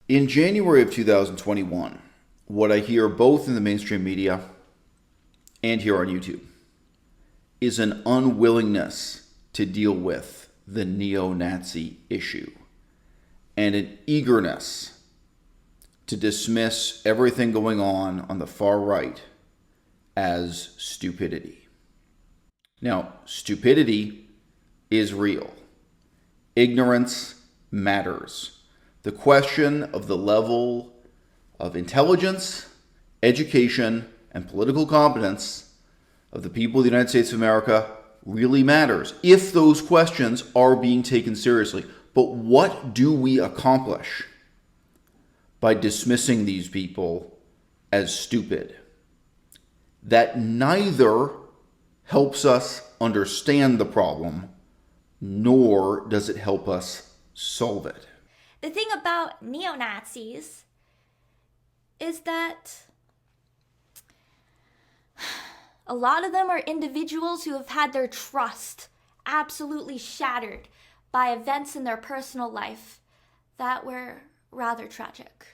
In January of 2021, what I hear both in the mainstream media and here on YouTube is an unwillingness to deal with the neo-Nazi issue and an eagerness to dismiss everything going on the far right as stupidity. Now, stupidity is real. Ignorance matters. The question of the level of intelligence, education, and political competence of the people of the United States of America really matters if those questions are being taken seriously. But what do we accomplish by dismissing these people as stupid? That neither helps us understand the problem, nor does it help us solve it. The thing about neo-Nazis is that a lot of them are individuals who have had their trust absolutely shattered by events in their personal life that were rather tragic.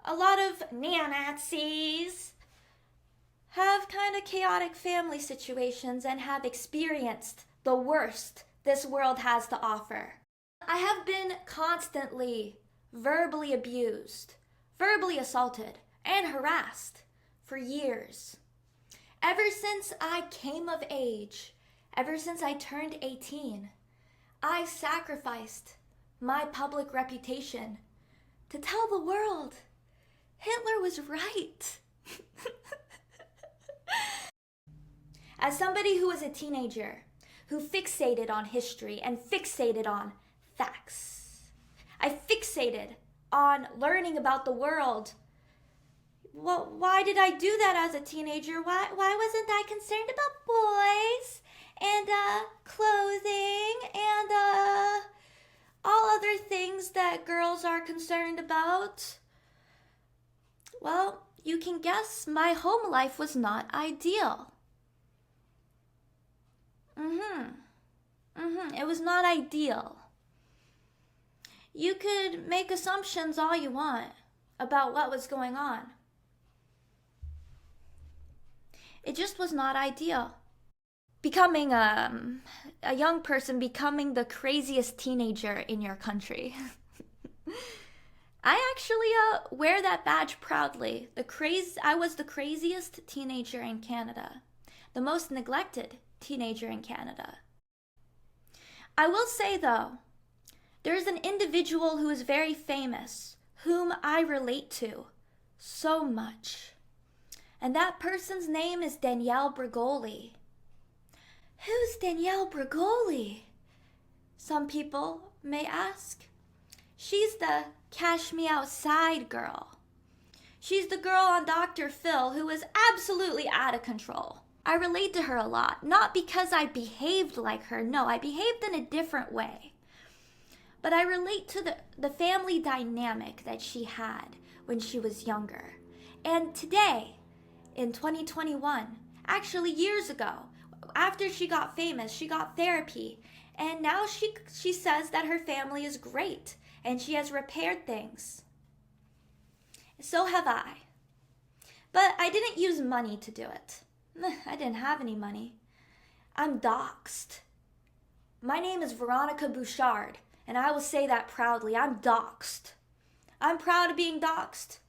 A lot of neo-Nazis have kind of chaotic family situations and have experienced the worst this world has to offer. I have been constantly verbally abused, verbally assaulted, and harassed for years. Ever since I came of age, ever since I turned 18, I sacrificed my public reputation to tell the world Hitler was right. As somebody who was a teenager, who fixated on history and fixated on facts, I fixated on learning about the world. Well, why did I do that as a teenager? Why wasn't I concerned about boys and clothing and all other things that girls are concerned about? Well, you can guess my home life was not ideal. It was not ideal. You could make assumptions all you want about what was going on. It just was not ideal. Becoming a young person, becoming the craziest teenager in your country. I actually wear that badge proudly. I was the craziest teenager in Canada. The most neglected teenager in Canada. I will say though, there's an individual who is very famous, whom I relate to so much. And that person's name is Danielle Bregoli. Who's Danielle Bregoli? Some people may ask. She's the Cash Me Outside girl. She's the girl on Dr. Phil who is absolutely out of control. I relate to her a lot, not because I behaved like her. No, I behaved in a different way. But I relate to the family dynamic that she had when she was younger. And today, in 2021, actually years ago, after she got famous, she got therapy. And now she says that her family is great and she has repaired things. So have I. But I didn't use money to do it. I didn't have any money. I'm doxxed. My name is Veronica Bouchard, and I will say that proudly. I'm doxxed. I'm proud of being doxxed.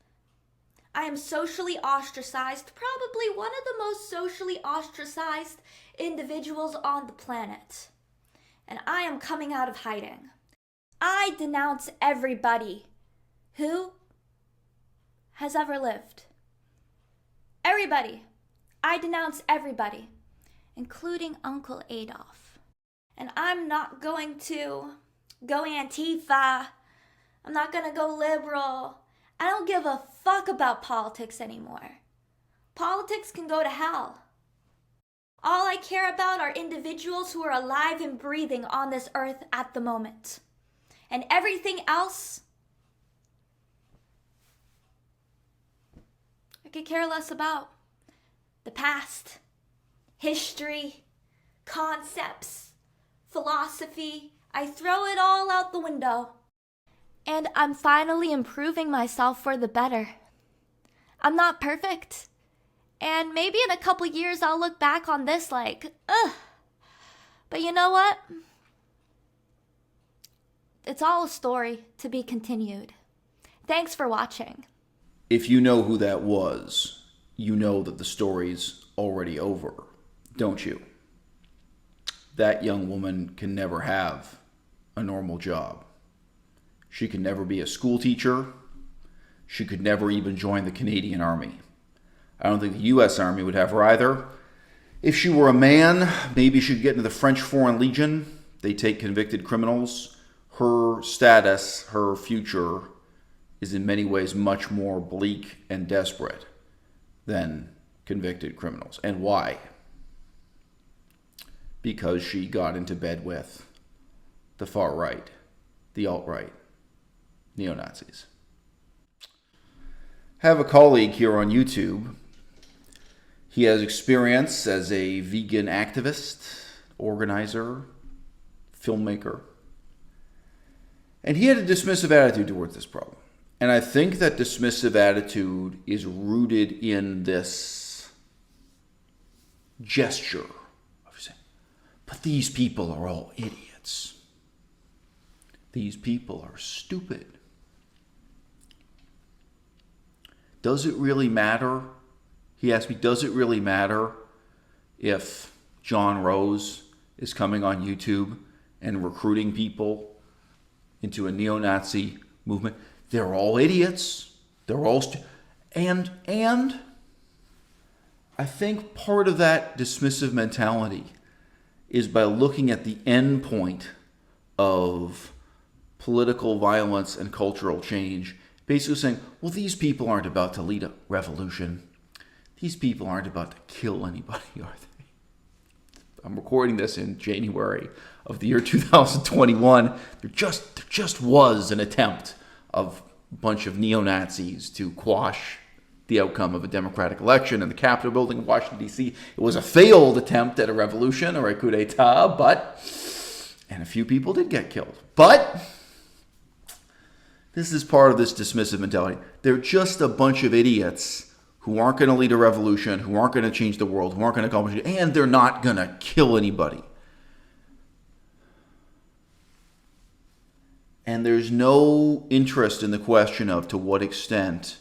I am socially ostracized, probably one of the most socially ostracized individuals on the planet. And I am coming out of hiding. I denounce everybody who has ever lived. Everybody. I denounce everybody, including Uncle Adolf. And I'm not going to go Antifa. I'm not going to go liberal. I don't give a fuck about politics anymore. Politics can go to hell. All I care about are individuals who are alive and breathing on this earth at the moment. And everything else, I could care less about. The past, history, concepts, philosophy, I throw it all out the window. And I'm finally improving myself for the better. I'm not perfect. And maybe in a couple years I'll look back on this like, ugh. But you know what? It's all a story to be continued. Thanks for watching. If you know who that was, you know that the story's already over, don't you? That young woman can never have a normal job. She can never be a school teacher. She could never even join the Canadian Army. I don't think the U.S. Army would have her either. If she were a man, maybe she could get into the French Foreign Legion. They take convicted criminals. Her status, her future, is in many ways much more bleak and desperate than convicted criminals. And why? Because she got into bed with the far right, the alt-right, neo-Nazis. I have a colleague here on YouTube. He has experience as a vegan activist, organizer, filmmaker. And he had a dismissive attitude towards this problem. And I think that dismissive attitude is rooted in this gesture of saying, but these people are all idiots. These people are stupid. Does it really matter? He asked me, does it really matter if John Rose is coming on YouTube and recruiting people into a neo-Nazi movement? They're all idiots. They're all and I think part of that dismissive mentality is by looking at the end point of political violence and cultural change, basically saying, well, these people aren't about to lead a revolution. These people aren't about to kill anybody, are they? I'm recording this in January of the year 2021. There just was an attempt of a bunch of neo-Nazis to quash the outcome of a democratic election in the Capitol building in Washington, D.C. It was a failed attempt at a revolution or a coup d'etat, and a few people did get killed. But this is part of this dismissive mentality. They're just a bunch of idiots who aren't going to lead a revolution, who aren't going to change the world, who aren't going to accomplish it, and they're not going to kill anybody. And there's no interest in the question of to what extent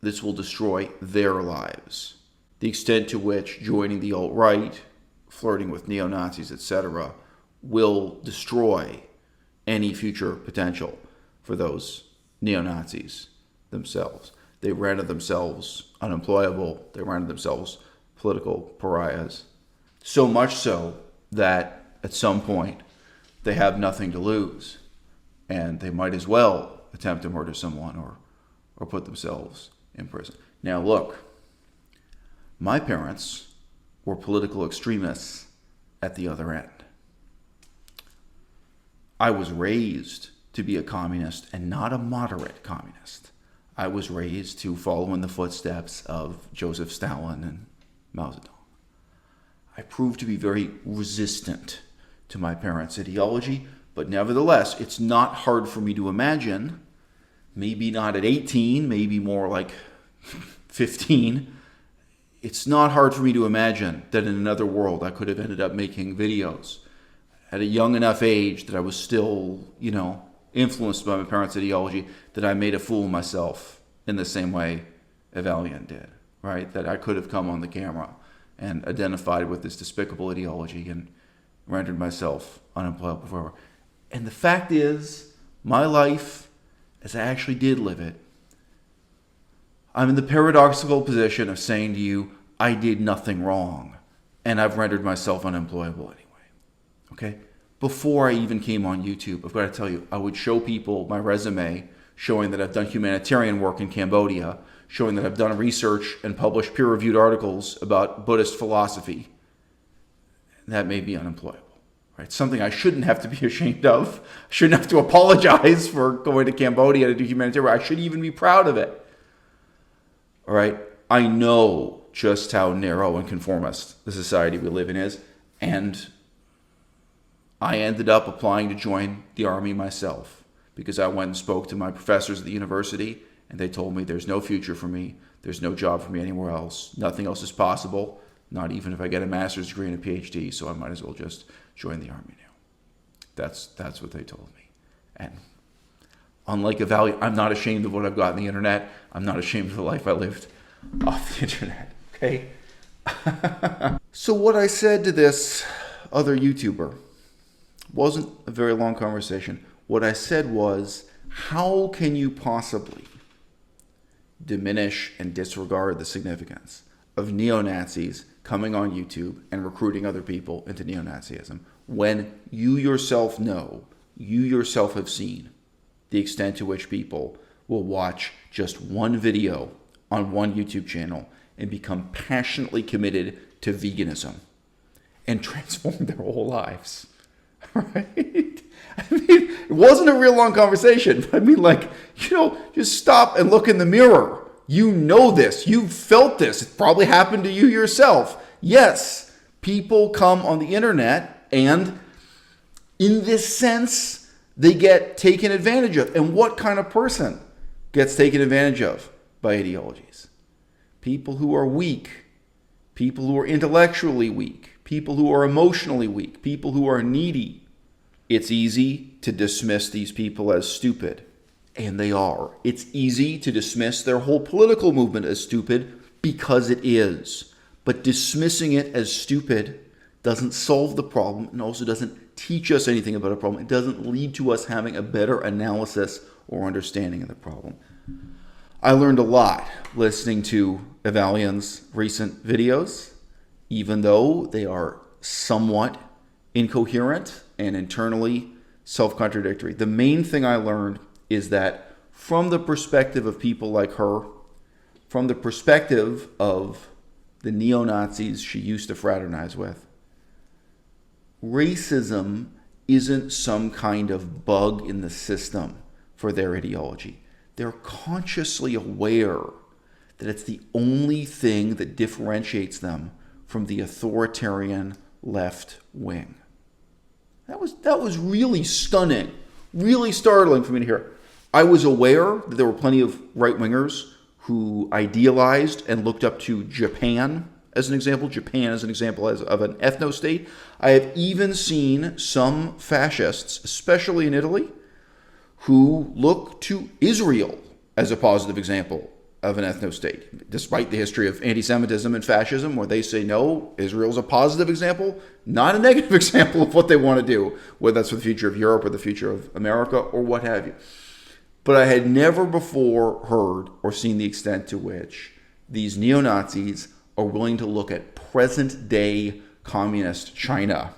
this will destroy their lives. The extent to which joining the alt-right, flirting with neo-Nazis, etc., will destroy any future potential for those neo-Nazis themselves. They rendered themselves unemployable. They rendered themselves political pariahs. So much so that at some point they have nothing to lose. And they might as well attempt to murder someone or put themselves in prison. Now look, my parents were political extremists at the other end. I was raised to be a communist and not a moderate communist. I was raised to follow in the footsteps of Joseph Stalin and Mao Zedong. I proved to be very resistant to my parents' ideology, but nevertheless, it's not hard for me to imagine, maybe not at 18, maybe more like 15, it's not hard for me to imagine that in another world I could have ended up making videos at a young enough age that I was still, influenced by my parents' ideology, that I made a fool of myself in the same way Evalion did, right? That I could have come on the camera and identified with this despicable ideology and rendered myself unemployable forever. And the fact is, my life, as I actually did live it, I'm in the paradoxical position of saying to you, I did nothing wrong, and I've rendered myself unemployable anyway, okay? Before I even came on YouTube, I've got to tell you, I would show people my resume showing that I've done humanitarian work in Cambodia, showing that I've done research and published peer-reviewed articles about Buddhist philosophy. That made me unemployable, right? Something I shouldn't have to be ashamed of. I shouldn't have to apologize for going to Cambodia to do humanitarian work. I should even be proud of it, all right? I know just how narrow and conformist the society we live in is, and I ended up applying to join the army myself because I went and spoke to my professors at the university, and they told me there's no future for me. There's no job for me anywhere else. Nothing else is possible, not even if I get a master's degree and a PhD, so I might as well just join the army now. That's what they told me. And unlike Evalion, I'm not ashamed of what I've got on the internet. I'm not ashamed of the life I lived off the internet, okay? So what I said to this other YouTuber wasn't a very long conversation. What I said was, how can you possibly diminish and disregard the significance of neo-Nazis coming on YouTube and recruiting other people into neo-Nazism when you yourself know, you yourself have seen the extent to which people will watch just one video on one YouTube channel and become passionately committed to veganism and transform their whole lives, right? I mean, it wasn't a real long conversation, but I mean, like, just stop and look in the mirror. You know this. You've felt this. It probably happened to you yourself. Yes, people come on the internet and in this sense, they get taken advantage of. And what kind of person gets taken advantage of by ideologies? People who are weak, people who are intellectually weak, people who are emotionally weak, people who are needy. It's easy to dismiss these people as stupid, and they are. It's easy to dismiss their whole political movement as stupid because it is. But dismissing it as stupid doesn't solve the problem and also doesn't teach us anything about a problem. It doesn't lead to us having a better analysis or understanding of the problem. I learned a lot listening to Evalion's recent videos, even though they are somewhat incoherent and internally self-contradictory. The main thing I learned is that from the perspective of people like her, from the perspective of the neo-Nazis she used to fraternize with, racism isn't some kind of bug in the system for their ideology. They're consciously aware that it's the only thing that differentiates them from the authoritarian left wing. That was really stunning, really startling for me to hear. I was aware that there were plenty of right-wingers who idealized and looked up to Japan as an example. Japan as an example of an ethno-state. I have even seen some fascists, especially in Italy, who look to Israel as a positive example of an ethno-state, despite the history of anti-Semitism and fascism, where they say, no, Israel's a positive example, not a negative example of what they want to do, whether that's for the future of Europe or the future of America or what have you. But I had never before heard or seen the extent to which these neo-Nazis are willing to look at present-day communist China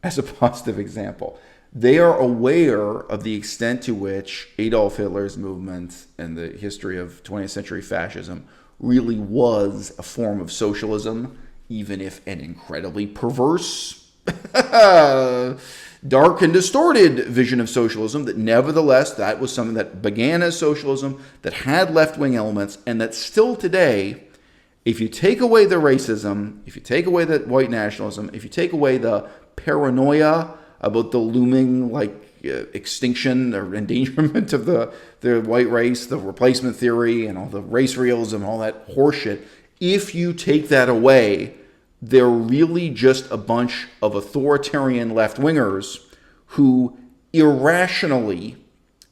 as a positive example. They are aware of the extent to which Adolf Hitler's movement and the history of 20th century fascism really was a form of socialism, even if an incredibly perverse, dark and distorted vision of socialism, that nevertheless, that was something that began as socialism, that had left-wing elements, and that still today, if you take away the racism, if you take away the white nationalism, if you take away the paranoia about the looming extinction or endangerment of the white race, the replacement theory, and all the race realism, all that horseshit, if you take that away, they're really just a bunch of authoritarian left-wingers who irrationally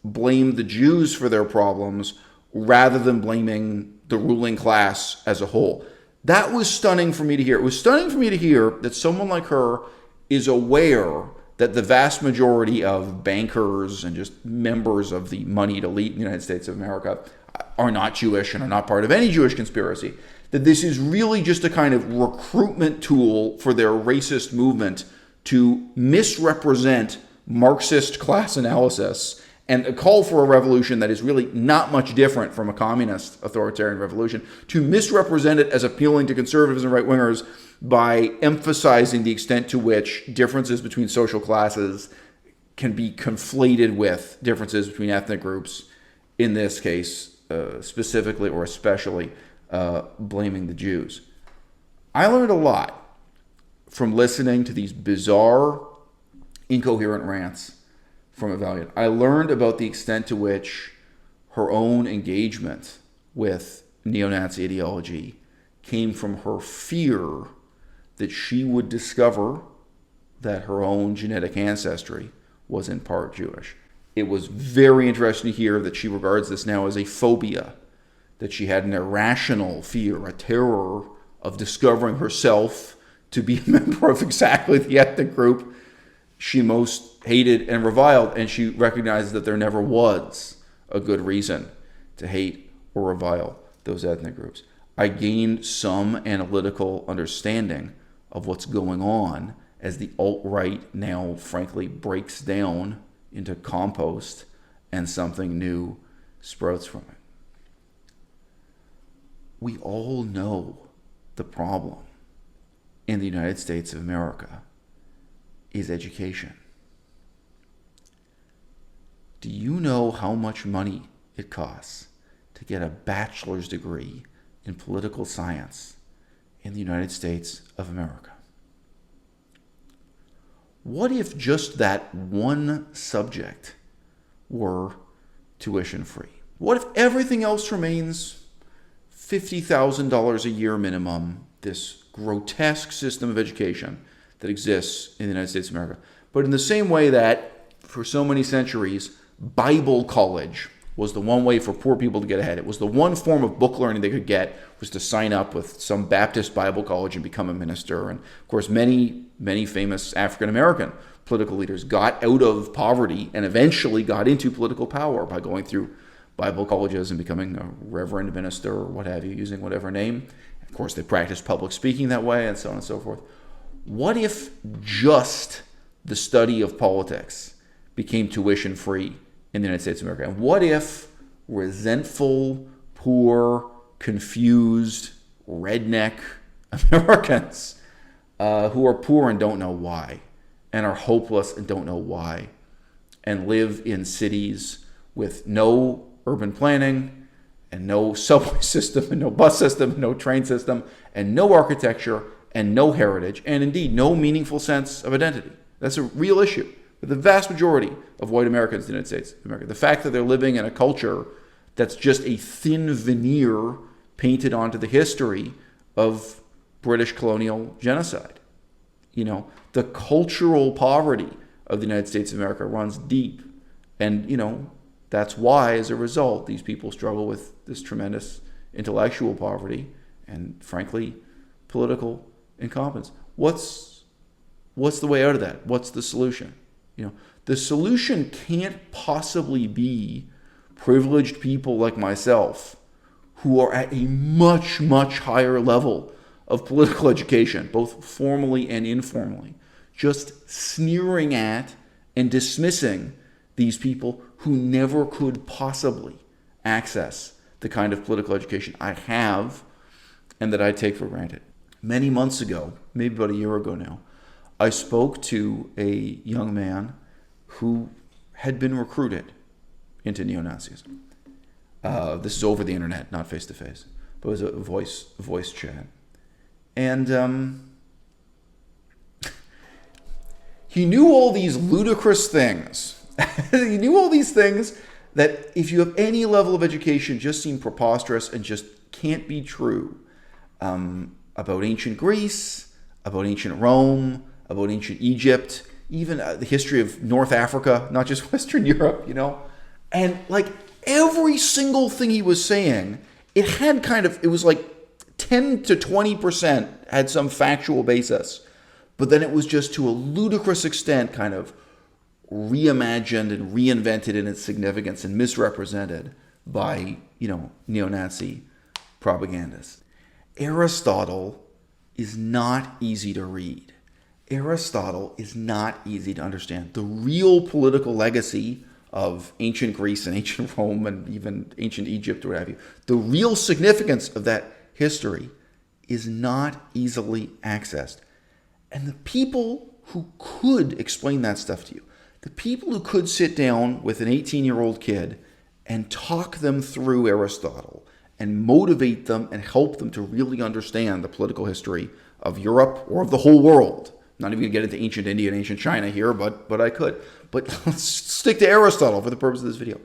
blame the Jews for their problems rather than blaming the ruling class as a whole. That was stunning for me to hear. It was stunning for me to hear that someone like her is aware that the vast majority of bankers and just members of the moneyed elite in the United States of America are not Jewish and are not part of any Jewish conspiracy. That this is really just a kind of recruitment tool for their racist movement to misrepresent Marxist class analysis and a call for a revolution that is really not much different from a communist authoritarian revolution, to misrepresent it as appealing to conservatives and right-wingers by emphasizing the extent to which differences between social classes can be conflated with differences between ethnic groups, in this case, specifically or especially blaming the Jews. I learned a lot from listening to these bizarre, incoherent rants from Evalion. I learned about the extent to which her own engagement with neo-Nazi ideology came from her fear that she would discover that her own genetic ancestry was in part Jewish. It was very interesting to hear that she regards this now as a phobia, that she had an irrational fear, a terror of discovering herself to be a member of exactly the ethnic group she most hated and reviled, and she recognizes that there never was a good reason to hate or revile those ethnic groups. I gained some analytical understanding of what's going on as the alt-right now, frankly, breaks down into compost and something new sprouts from it. We all know the problem in the United States of America is education. Do you know how much money it costs to get a bachelor's degree in political science in the United States of America? What if just that one subject were tuition free? What if everything else remains $50,000 a year minimum, this grotesque system of education that exists in the United States of America? But in the same way that for so many centuries, Bible college was the one way for poor people to get ahead. It was the one form of book learning they could get, was to sign up with some Baptist Bible college and become a minister. And of course, many famous African-American political leaders got out of poverty and eventually got into political power by going through Bible colleges and becoming a reverend minister or what have you, using whatever name. Of course, they practiced public speaking that way and so on and so forth. What if just the study of politics became tuition free in the United States of America? And what if resentful, poor, confused, redneck Americans who are poor and don't know why, and are hopeless and don't know why, and live in cities with no urban planning and no subway system and no bus system, and no train system, and no architecture and no heritage, and indeed no meaningful sense of identity? That's a real issue with the vast majority of white Americans in the United States of America. The fact that they're living in a culture that's just a thin veneer painted onto the history of British colonial genocide. You know, the cultural poverty of the United States of America runs deep. And, you know, that's why, as a result, these people struggle with this tremendous intellectual poverty and, frankly, political incompetence. What's the way out of that? What's the solution? You know, the solution can't possibly be privileged people like myself who are at a much, much higher level of political education, both formally and informally, just sneering at and dismissing these people who never could possibly access the kind of political education I have and that I take for granted. Many months ago, maybe about a year ago now, I spoke to a young man who had been recruited into neo-Nazism. This is over the internet, not face-to-face, but it was a voice chat. And he knew all these ludicrous things. He knew all these things that, if you have any level of education, just seem preposterous and just can't be true. About ancient Greece, about ancient Rome, about ancient Egypt, even the history of North Africa, not just Western Europe, you know. And like every single thing he was saying, it was like 10 to 20% had some factual basis. But then it was just to a ludicrous extent kind of reimagined and reinvented in its significance and misrepresented by, you know, neo-Nazi propagandists. Aristotle is not easy to read. Aristotle is not easy to understand. The real political legacy of ancient Greece and ancient Rome and even ancient Egypt or what have you, the real significance of that history is not easily accessed. And the people who could explain that stuff to you, the people who could sit down with an 18-year-old kid and talk them through Aristotle and motivate them and help them to really understand the political history of Europe or of the whole world, Not even going to get into ancient India and ancient China here, but I could. But let's stick to Aristotle for the purpose of this video.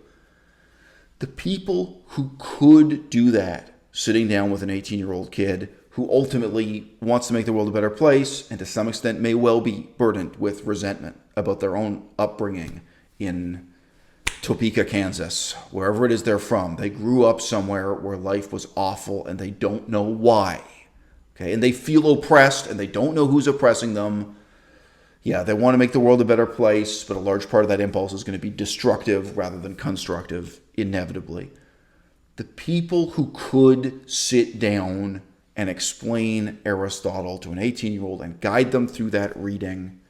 The people who could do that, sitting down with an 18-year-old kid who ultimately wants to make the world a better place and to some extent may well be burdened with resentment about their own upbringing in Topeka, Kansas, wherever it is they're from. They grew up somewhere where life was awful and they don't know why. Okay, and they feel oppressed and they don't know who's oppressing them. Yeah, they want to make the world a better place, but a large part of that impulse is going to be destructive rather than constructive, inevitably. The people who could sit down and explain Aristotle to an 18-year-old and guide them through that reading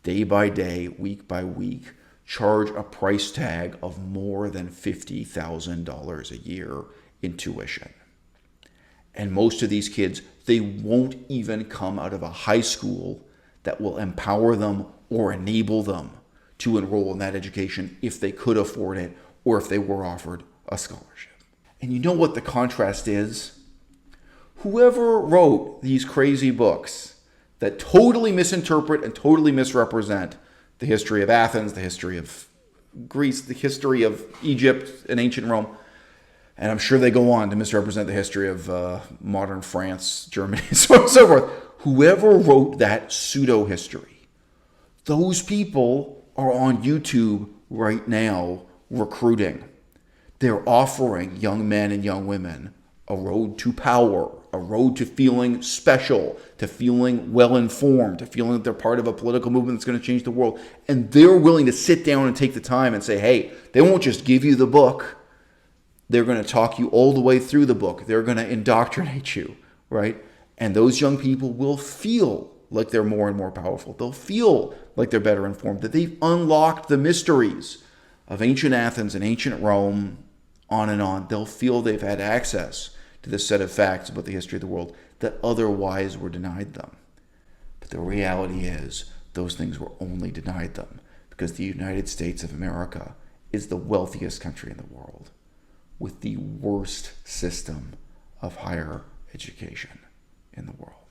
day by day, week by week, charge a price tag of more than $50,000 a year in tuition. And most of these kids, they won't even come out of a high school that will empower them or enable them to enroll in that education if they could afford it or if they were offered a scholarship. And you know what the contrast is? Whoever wrote these crazy books that totally misinterpret and totally misrepresent the history of Athens, the history of Greece, the history of Egypt and ancient Rome, and I'm sure they go on to misrepresent the history of modern France, Germany, so on and so forth. Whoever wrote that pseudo-history, those people are on YouTube right now recruiting. They're offering young men and young women a road to power, a road to feeling special, to feeling well-informed, to feeling that they're part of a political movement that's going to change the world. And they're willing to sit down and take the time and say, hey, they won't just give you the book. They're going to talk you all the way through the book. They're going to indoctrinate you, right? And those young people will feel like they're more and more powerful. They'll feel like they're better informed, that they've unlocked the mysteries of ancient Athens and ancient Rome, on and on. They'll feel they've had access to this set of facts about the history of the world that otherwise were denied them. But the reality is those things were only denied them because the United States of America is the wealthiest country in the world with the worst system of higher education in the world.